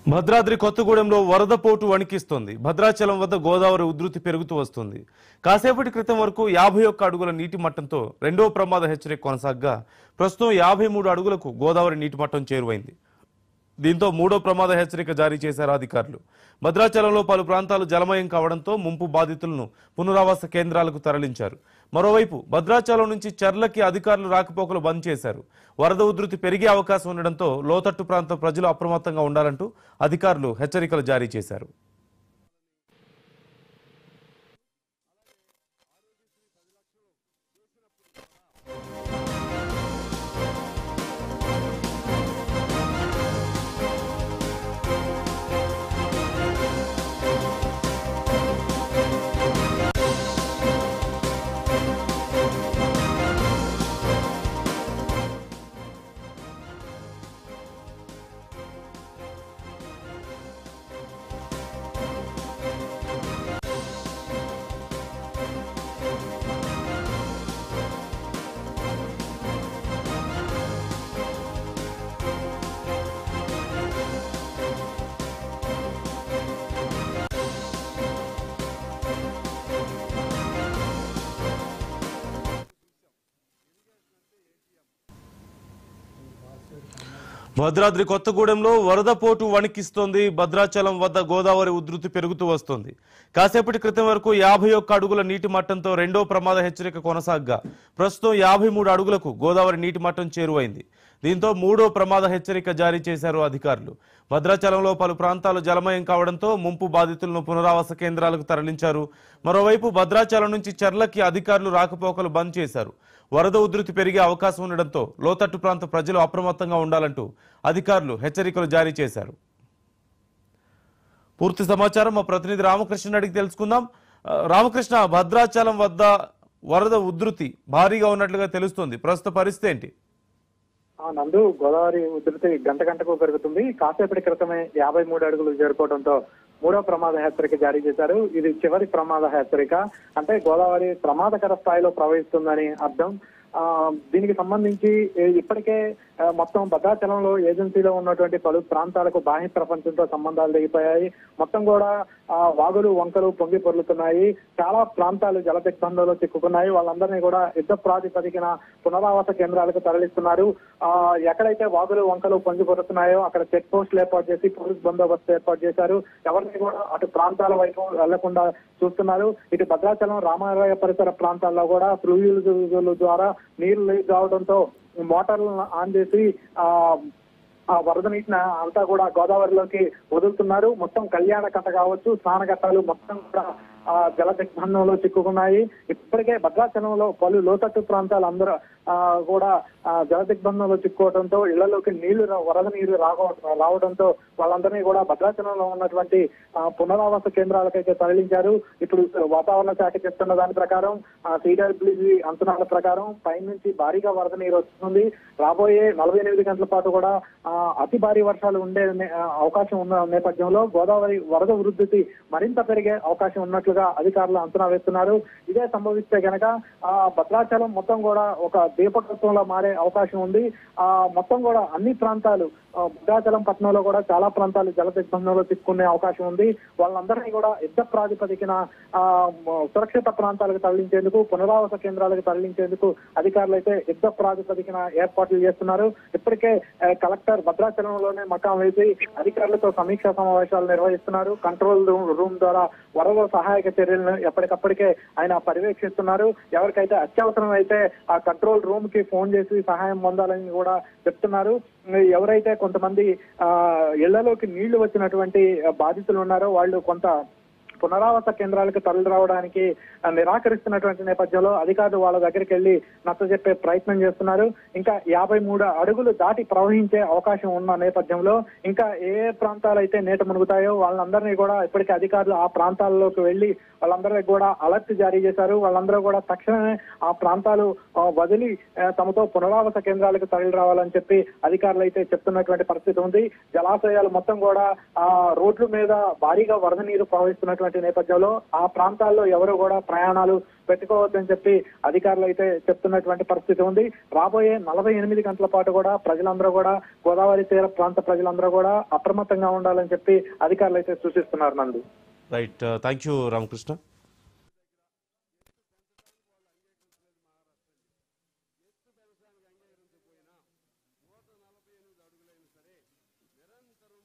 భద్రాద్రి కొత్తగూడెంలో వరద పోటు వణికిస్తోంది. భద్రాచలం వద్ద గోదావరి ఉధృతి పెరుగుతూ వస్తుంది. కాసేపటి క్రితం వరకు 51 అడుగుల నీటి మట్టంతో రెండో ప్రమాద హెచ్చరిక కొనసాగగా ప్రస్తుతం 53 అడుగులకు గోదావరి నీటి మట్టం చేరువైంది. దీంతో మూడో ప్రమాద హెచ్చరిక జారీ చేశారు అధికారులు. భద్రాచలంలో పలు ప్రాంతాలు జలమయం కావడంతో ముంపు బాధితులను పునరావాస కేంద్రాలకు తరలించారు. మరోవైపు భద్రాచలం నుంచి చర్లకి అధికారులు రాకపోకలు బంద్ చేశారు. వరద ఉధృతి పెరిగే అవకాశం ఉండడంతో లోతట్టు ప్రాంత ప్రజలు అప్రమత్తంగా ఉండాలంటూ అధికారులు హెచ్చరికలు జారీ చేశారు. భద్రాద్రి కొత్తగూడెంలో వరద పోటు వణికిస్తోంది. భద్రాచలం వద్ద గోదావరి ఉధృతి పెరుగుతూ వస్తోంది. కాసేపటి క్రితం వరకు 51 అడుగుల నీటి మట్టంతో రెండో ప్రమాద హెచ్చరిక కొనసాగగా ప్రస్తుతం 53 అడుగులకు గోదావరి నీటి మట్టం చేరువైంది. దీంతో మూడో ప్రమాద హెచ్చరిక జారీ చేశారు అధికారులు. భద్రాచలంలో పలు ప్రాంతాలు జలమయం కావడంతో ముంపు బాధితులను పునరావాస కేంద్రాలకు తరలించారు. మరోవైపు భద్రాచలం నుంచి చర్లకి అధికారులు రాకపోకలు బంద్ చేశారు. వరద ఉధృతి పెరిగే అవకాశం ఉండడంతో లోతట్టు ప్రాంత ప్రజలు అప్రమత్తంగా ఉండాలంటూ అధికారులు హెచ్చరికలు జారీ చేశారు. పూర్తి సమాచారం మా ప్రతినిధి రామకృష్ణ అడిగి తెలుసుకుందాం. రామకృష్ణ, భద్రాచలం వద్ద వరద ఉధృతి భారీగా ఉన్నట్లుగా తెలుస్తోంది. ప్రస్తుత పరిస్థితి ఏంటి? నందు, గోదావరి ఉధృతి గంట గంటకు పెరుగుతుంది. కాసేపటి క్రితమే 53 అడుగులు చేరుకోవడంతో మూడో ప్రమాద హెచ్చరిక జారీ చేశారు. ఇది చివరి ప్రమాద హెచ్చరిక. అంటే గోదావరి ప్రమాదకర స్థాయిలో ప్రవహిస్తుందని అర్థం. దీనికి సంబంధించి ఇప్పటికే మొత్తం భద్రాచలంలో ఏజెన్సీలో ఉన్నటువంటి పలు ప్రాంతాలకు బాహ్య ప్రపంచంతో సంబంధాలు తెగిపోయాయి. మొత్తం కూడా వాగులు వంకలు పొంగి పొర్లుతున్నాయి. చాలా ప్రాంతాలు జల దిగ్బంధంలో చిక్కుకున్నాయి. వాళ్ళందరినీ కూడా యుద్ధ ప్రాతిపదికన పునరావాస కేంద్రాలకు తరలిస్తున్నారు. ఎక్కడైతే వాగులు వంకలు పొంగి పొరుతున్నాయో అక్కడ చెక్ పోస్టులు ఏర్పాటు చేసి పోలీస్ బందోబస్తు ఏర్పాటు చేశారు. ఎవరిని కూడా అటు ప్రాంతాల వైపు వెళ్లకుండా చూస్తున్నారు. ఇటు భద్రాచలం రామాలయ పరిసర ప్రాంతాల్లో కూడా ఫ్లూయిల్ ద్వారా నీళ్లు లీక్ కావడంతో మోటార్లను ఆన్ చేసి ఆ వరద నీటిని అంతా కూడా గోదావరిలోకి వదులుతున్నారు. మొత్తం కళ్యాణ కట్ట కావచ్చు, స్నానఘట్టాలు మొత్తం కూడా జల దిగ్బంధంలో చిక్కుకున్నాయి. ఇప్పటికే భద్రాచలంలో పలు లోతట్టు ప్రాంతాలు అందరూ కూడా జల దిగ్బంధంలో చిక్కుకోవడంతో ఇళ్లలోకి వరద నీరు రావడంతో వాళ్ళందరినీ కూడా భద్రాచలంలో ఉన్నటువంటి పునరావాస కేంద్రాలకైతే తరలించారు. ఇప్పుడు వాతావరణ శాఖ చెప్తున్న దాని ప్రకారం సిడబ్ల్యూజీ అంచనాల ప్రకారం పైనుంచి భారీగా వరద నీరు వస్తుంది. రాబోయే 48 గంటల పాటు కూడా అతి భారీ వర్షాలు ఉండే అవకాశం ఉన్న నేపథ్యంలో గోదావరి వరద ఉధృతి మరింత పెరిగే అవకాశం ఉన్నట్లుగా అధికారులు అంచనా వేస్తున్నారు. ఇదే సంభవిస్తే గనక భద్రాచలం మొత్తం కూడా ఒక దీపకత్వంలో మారే అవకాశం ఉంది. మొత్తం కూడా అన్ని ప్రాంతాలు భద్రాచలం పట్టణంలో కూడా చాలా ప్రాంతాలు జల దిగ్బంధంలో చిక్కుకునే అవకాశం ఉంది. వాళ్ళందరినీ కూడా యుద్ధ ప్రాతిపదికన సురక్షిత ప్రాంతాలకు తరలించేందుకు, పునరావాస కేంద్రాలకు తరలించేందుకు అధికారులు అయితే యుద్ధ ప్రాతిపదికన ఏర్పాట్లు చేస్తున్నారు. ఇప్పటికే కలెక్టర్ భద్రాచలంలోనే మకాం వేసి అధికారులతో సమీక్షా సమావేశాలు నిర్వహిస్తున్నారు. కంట్రోల్ రూమ్ ద్వారా వరద సహాయక చర్యలను ఎప్పటికప్పటికే ఆయన పర్యవేక్షిస్తున్నారు. ఎవరికైతే అత్యవసరం అయితే ఆ కంట్రోల్ రూమ్ కి ఫోన్ చేసి సహాయం పొందాలని కూడా చెప్తున్నారు. ఎవరైతే కొంతమంది ఇళ్లలోకి నీళ్లు వచ్చినటువంటి బాధితులు ఉన్నారో వాళ్ళు కొంత పునరావాస కేంద్రాలకు తరలి రావడానికి నిరాకరిస్తున్నటువంటి నేపథ్యంలో అధికారులు వాళ్ళ దగ్గరికి వెళ్లి నచ్చజెప్పే ప్రయత్నం చేస్తున్నారు. ఇంకా 53 అడుగులు దాటి ప్రవహించే అవకాశం ఉన్న నేపథ్యంలో ఇంకా ఏ ప్రాంతాలు అయితే నీట మునుగుతాయో వాళ్ళందరినీ కూడా ఇప్పటికే అధికారులు ఆ ప్రాంతాల్లోకి వెళ్లి వాళ్ళందరికీ కూడా అలర్ట్ జారీ చేశారు. వాళ్ళందరూ కూడా తక్షణమే ఆ ప్రాంతాలు వదిలి తమతో పునరావాస కేంద్రాలకు తరలి రావాలని చెప్పి అధికారులు అయితే చెప్తున్నటువంటి పరిస్థితి ఉంది. జలాశయాలు మొత్తం కూడా రోడ్ల మీద భారీగా వరద నీరు ప్రవహిస్తున్నటువంటి వస్తున్నటువంటి నేపథ్యంలో ఆ ప్రాంతాల్లో ఎవరు కూడా ప్రయాణాలు పెట్టుకోవద్దని చెప్పి అధికారులు అయితే చెప్తున్నటువంటి పరిస్థితి ఉంది. రాబోయే 48 గంటల పాటు కూడా ప్రజలందరూ కూడా గోదావరి తీర ప్రాంత ప్రజలందరూ కూడా అప్రమత్తంగా ఉండాలని చెప్పి అధికారులు అయితే సూచిస్తున్నారు నందు. Right, thank you Ramakrishna.